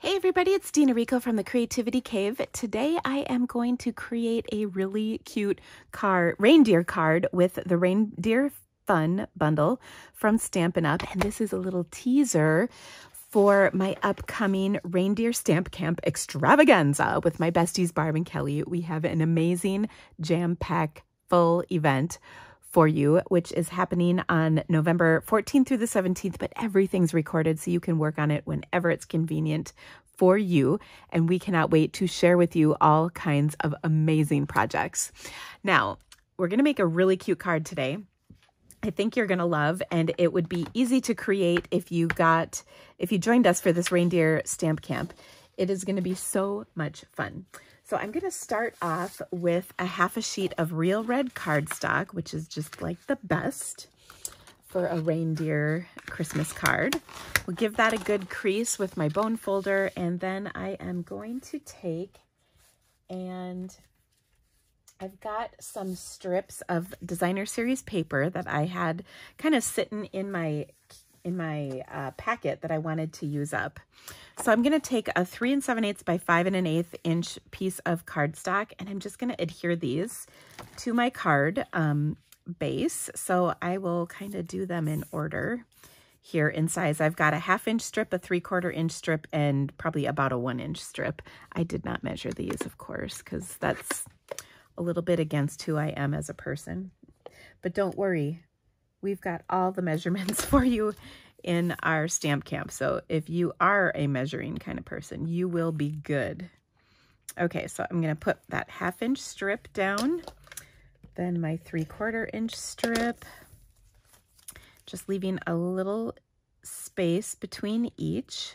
Hey everybody, it's Dina Rico from the Creativity Cave. Today I am going to create a really cute reindeer card with the Reindeer Fun bundle from Stampin' Up! And this is a little teaser for my upcoming Reindeer Stamp Camp extravaganza with my besties Barb and Kelly. We have an amazing jam-packed full event for you, which is happening on November 14th through the 17th, but everything's recorded so you can work on it whenever it's convenient for you. And we cannot wait to share with you all kinds of amazing projects. Now, we're going to make a really cute card today. I think you're going to love, and it would be easy to create if you joined us for this Reindeer Stamp Camp. It is going to be so much fun. So I'm going to start off with a half a sheet of real red cardstock, which is just like the best for a reindeer Christmas card. We'll give that a good crease with my bone folder, and then I am going to take, and I've got some strips of designer series paper that I had kind of sitting in my packet that I wanted to use up. So I'm going to take a 3 7/8 by 5 1/8 inch piece of cardstock, and I'm just going to adhere these to my card base. So I will kind of do them in order here in size. I've got a 1/2 inch strip, a 3/4 inch strip, and probably about a 1 inch strip. I did not measure these, of course, because that's a little bit against who I am as a person. But don't worry, we've got all the measurements for you in our stamp camp. So if you are a measuring kind of person, you will be good. Okay, so I'm going to put that 1/2 inch strip down, then my 3/4 inch strip, just leaving a little space between each.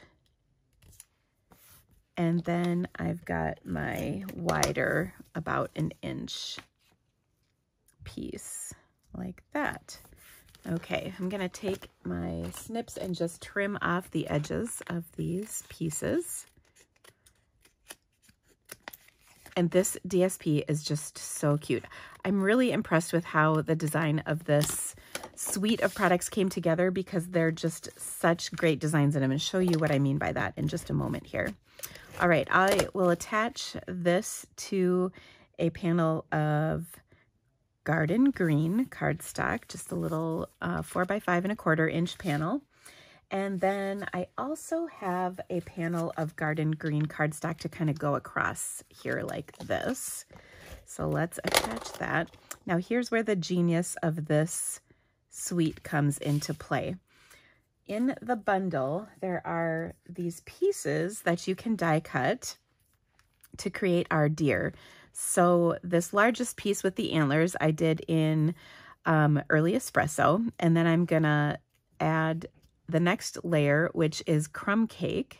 And then I've got my wider, about 1 inch piece like that. Okay, I'm going to take my snips and just trim off the edges of these pieces. And this DSP is just so cute. I'm really impressed with how the design of this suite of products came together, because they're just such great designs, and I'm going to show you what I mean by that in just a moment here. All right, I will attach this to a panel of garden green cardstock, just a little 4 by 5 1/4 inch panel. And then I also have a panel of garden green cardstock to kind of go across here like this. So let's attach that. Now here's where the genius of this suite comes into play. In the bundle, there are these pieces that you can die cut to create our deer. So this largest piece with the antlers I did in early espresso, and then I'm gonna add the next layer, which is crumb cake,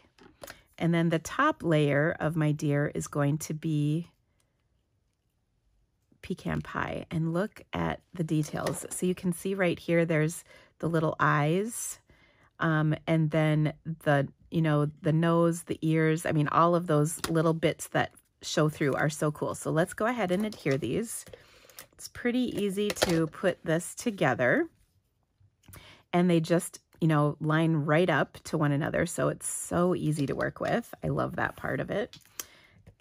and then the top layer of my deer is going to be pecan pie. And look at the details. So you can see right here, there's the little eyes, and then the nose, the ears. I mean, all of those little bits that show through are so cool. So let's go ahead and adhere these. It's pretty easy to put this together, and they just, line right up to one another. So it's so easy to work with. I love that part of it.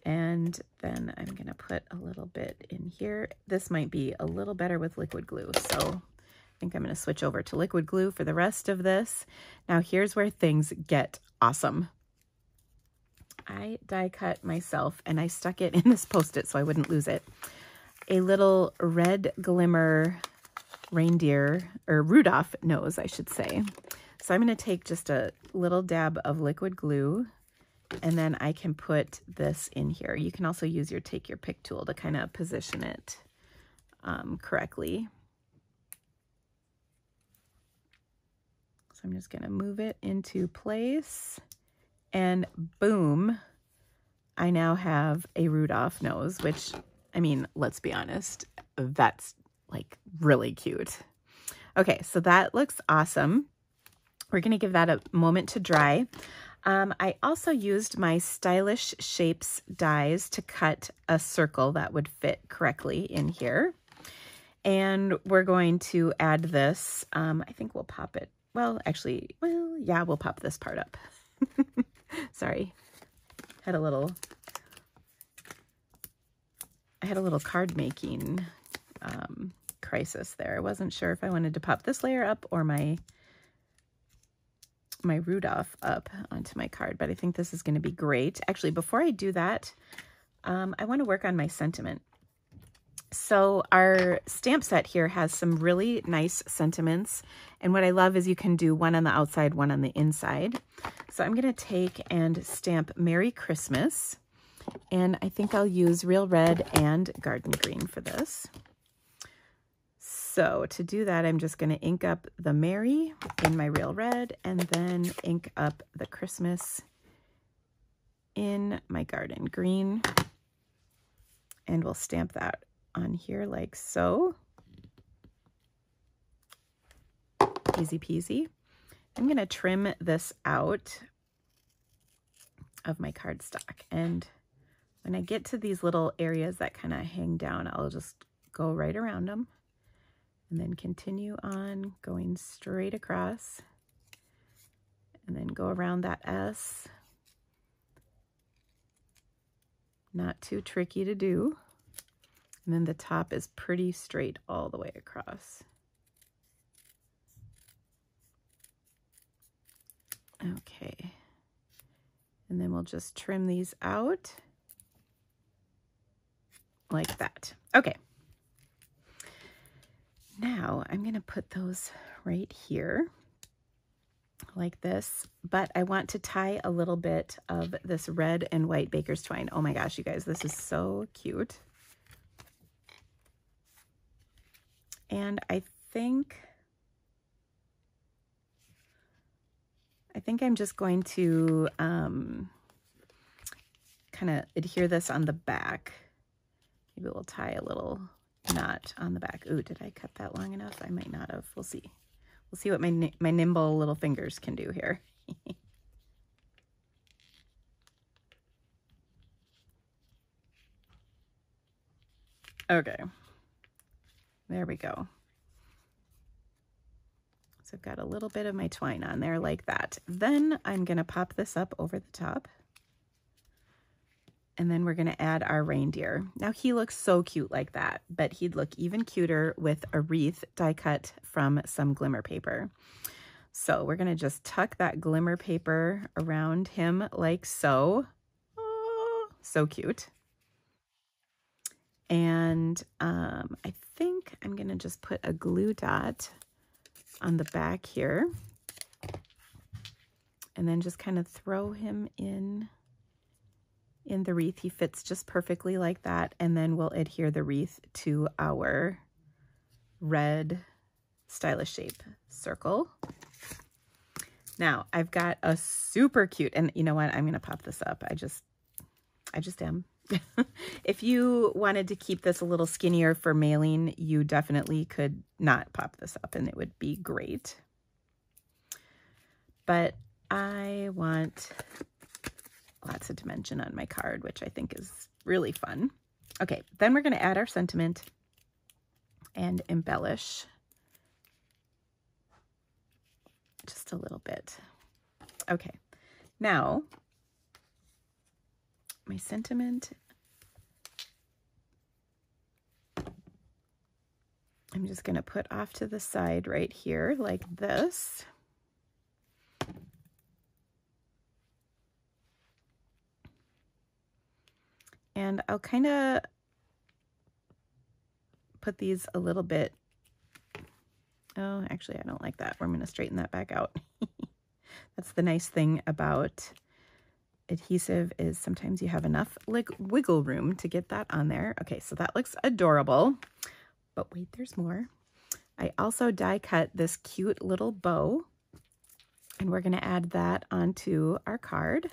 And then I'm going to put a little bit in here. This might be a little better with liquid glue. So I think I'm going to switch over to liquid glue for the rest of this. Now here's where things get awesome. I die cut myself, and I stuck it in this Post-it so I wouldn't lose it. A little red glimmer reindeer, or Rudolph nose, I should say. So I'm going to take just a little dab of liquid glue, and then I can put this in here. You can also use take your pick tool to kind of position it correctly. So I'm just going to move it into place. And boom, I now have a Rudolph nose, which, I mean, let's be honest, that's like really cute. Okay, so that looks awesome. We're going to give that a moment to dry. I also used my Stylish Shapes dies to cut a circle that would fit correctly in here. And we're going to add this. I think we'll pop it. Well, actually, yeah, we'll pop this part up. Sorry, had a little card making crisis there. I wasn't sure if I wanted to pop this layer up or my Rudolph up onto my card, but I think this is going to be great. Actually, before I do that, I want to work on my sentiment. So our stamp set here has some really nice sentiments, and what I love is you can do one on the outside, one on the inside. So I'm going to take and stamp Merry Christmas, and I think I'll use Real Red and Garden Green for this. So to do that, I'm just going to ink up the Merry in my Real Red and then ink up the Christmas in my Garden Green, and we'll stamp that on here like so. Easy peasy. I'm going to trim this out of my cardstock, and when I get to these little areas that kind of hang down, I'll just go right around them and then continue on going straight across and then go around that S. Not too tricky to do. And then the top is pretty straight all the way across. Okay. And then we'll just trim these out like that. Okay. Now I'm going to put those right here like this, but I want to tie a little bit of this red and white baker's twine. Oh my gosh, you guys, this is so cute. And I think I'm just going to kind of adhere this on the back. Maybe we'll tie a little knot on the back. Ooh, did I cut that long enough? I might not have. We'll see. We'll see what my nimble little fingers can do here. Okay. There we go. So I've got a little bit of my twine on there like that. Then I'm going to pop this up over the top. And then we're going to add our reindeer. Now he looks so cute like that, but he'd look even cuter with a wreath die cut from some glimmer paper. So we're going to just tuck that glimmer paper around him like so. Oh, so cute. And I think I'm going to just put a glue dot on the back here and then just kind of throw him in the wreath. He fits just perfectly like that, and then we'll adhere the wreath to our red stylish shape circle. Now I've got a super cute, and you know what, I'm gonna pop this up. I just am. If you wanted to keep this a little skinnier for mailing, you definitely could not pop this up and it would be great. But I want lots of dimension on my card, which I think is really fun. Okay, then we're going to add our sentiment and embellish just a little bit. Okay, now my sentiment, I'm just going to put off to the side right here like this. And I'll kind of put these a little bit, oh, actually, I don't like that. We're going to straighten that back out. That's the nice thing about adhesive, is sometimes you have enough like wiggle room to get that on there. Okay, so that looks adorable, but wait, there's more. I also die cut this cute little bow, and we're going to add that onto our card,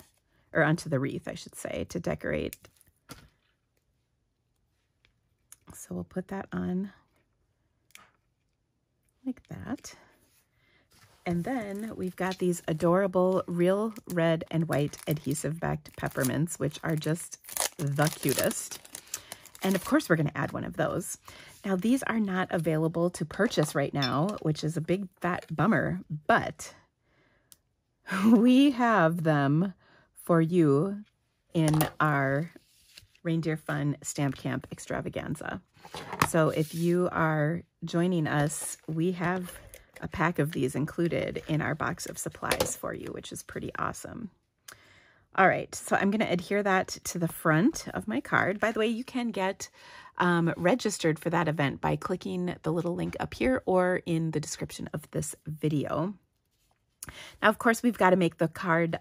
or onto the wreath, I should say, to decorate. So we'll put that on like that. And then we've got these adorable real red and white adhesive backed peppermints, which are just the cutest. And of course, we're going to add one of those. Now, these are not available to purchase right now, which is a big fat bummer, but we have them for you in our Reindeer Fun Stamp Camp Extravaganza. So if you are joining us, we have a pack of these included in our box of supplies for you, which is pretty awesome. All right, so I'm going to adhere that to the front of my card. By the way, you can get registered for that event by clicking the little link up here or in the description of this video. Now, of course, we've got to make the card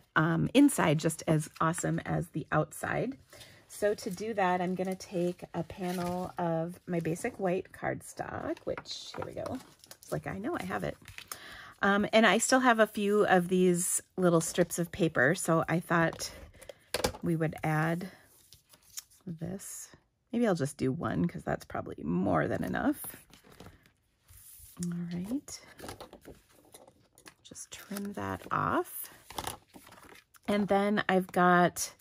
inside just as awesome as the outside. So to do that, I'm going to take a panel of my basic white cardstock, which, here we go. It's like, I know I have it. And I still have a few of these little strips of paper, so I thought we would add this. Maybe I'll just do one because that's probably more than enough. All right. Just trim that off. And then I've got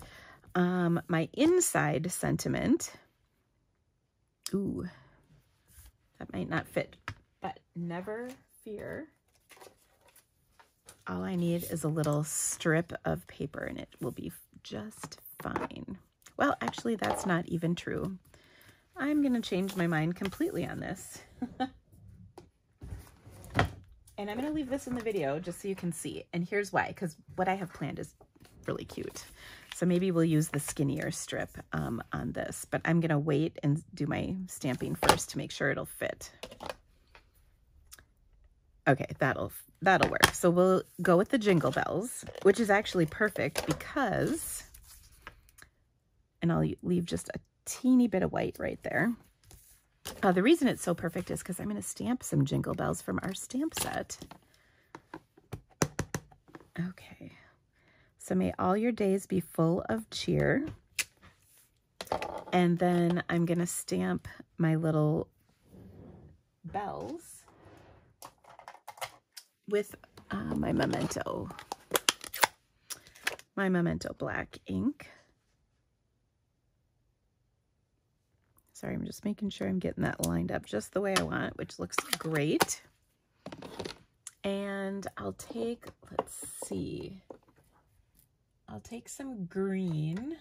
my inside sentiment. Ooh, that might not fit, but never fear. All I need is a little strip of paper and it will be just fine. Well, actually, that's not even true. I'm going to change my mind completely on this. And I'm going to leave this in the video just so you can see. And here's why, because what I have planned is really cute. So maybe we'll use the skinnier strip on this, but I'm going to wait and do my stamping first to make sure it'll fit. Okay, that'll work. So we'll go with the Jingle Bells, which is actually perfect because, and I'll leave just a teeny bit of white right there. The reason it's so perfect is because I'm going to stamp some Jingle Bells from our stamp set. Okay, so may all your days be full of cheer. And then I'm going to stamp my little bells with my Memento black ink. Sorry, I'm just making sure I'm getting that lined up just the way I want, which looks great. And I'll take, let's see, I'll take some green.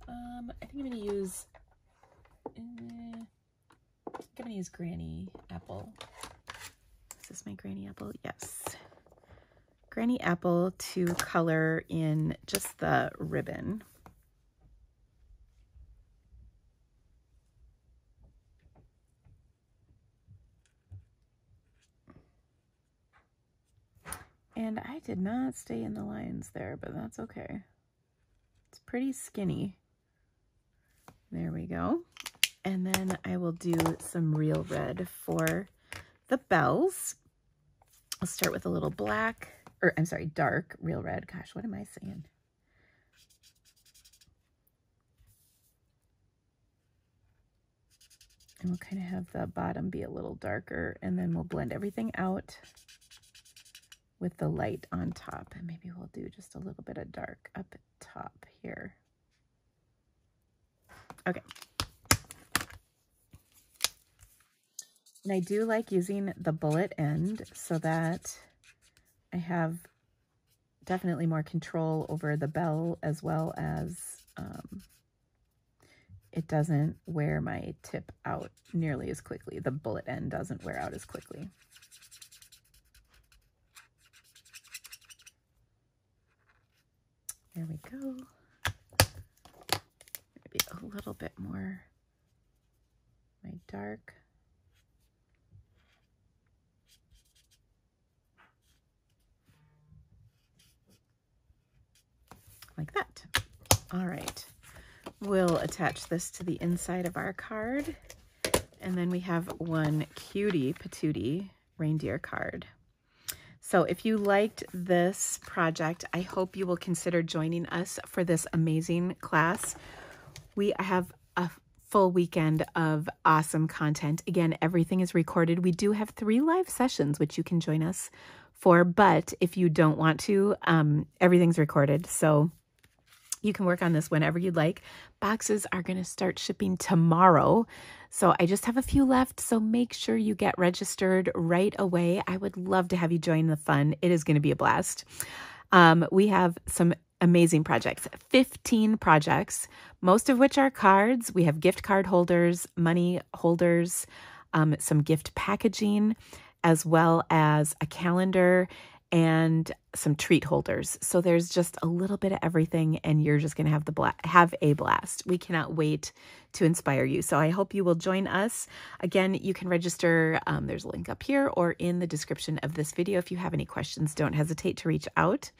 I think I'm gonna use Granny Apple. Is this my Granny Apple? Yes. Granny Apple to color in just the ribbon. And I did not stay in the lines there, but that's okay. It's pretty skinny. There we go. And then I will do some real red for the bells. I'll start with a little black, or I'm sorry, dark real red. Gosh, what am I saying? And we'll kind of have the bottom be a little darker, and then we'll blend everything out with the light on top. And maybe we'll do just a little bit of dark up top here. Okay. And I do like using the bullet end so that I have definitely more control over the bell, as well as it doesn't wear my tip out nearly as quickly. The bullet end doesn't wear out as quickly. There we go. Maybe a little bit more my dark. Like that. All right. We'll attach this to the inside of our card. And then we have one cutie patootie reindeer card. So if you liked this project, I hope you will consider joining us for this amazing class. We have a full weekend of awesome content. Again, everything is recorded. We do have 3 live sessions, which you can join us for, but if you don't want to, everything's recorded. So You can work on this whenever you'd like. Boxes are going to start shipping tomorrow. So I just have a few left. So make sure you get registered right away. I would love to have you join the fun. It is going to be a blast. We have some amazing projects, 15 projects, most of which are cards. We have gift card holders, money holders, some gift packaging, as well as a calendar and some treat holders. So there's just a little bit of everything, and you're just going to have a blast. We cannot wait to inspire you. So I hope you will join us. Again, you can register. There's a link up here or in the description of this video. If you have any questions, don't hesitate to reach out.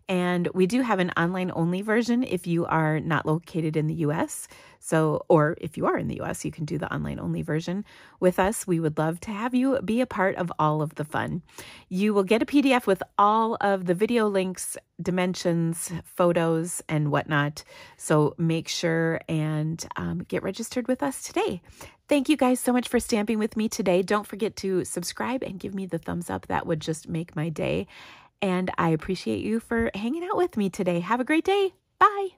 And we do have an online only version if you are not located in the US. Or if you are in the US, you can do the online only version with us. We would love to have you be a part of all of the fun. You will get a PDF with all of the video links, dimensions, photos, and whatnot. So make sure and get registered with us today. Thank you guys so much for stamping with me today. Don't forget to subscribe and give me the thumbs up. That would just make my day. And I appreciate you for hanging out with me today. Have a great day. Bye.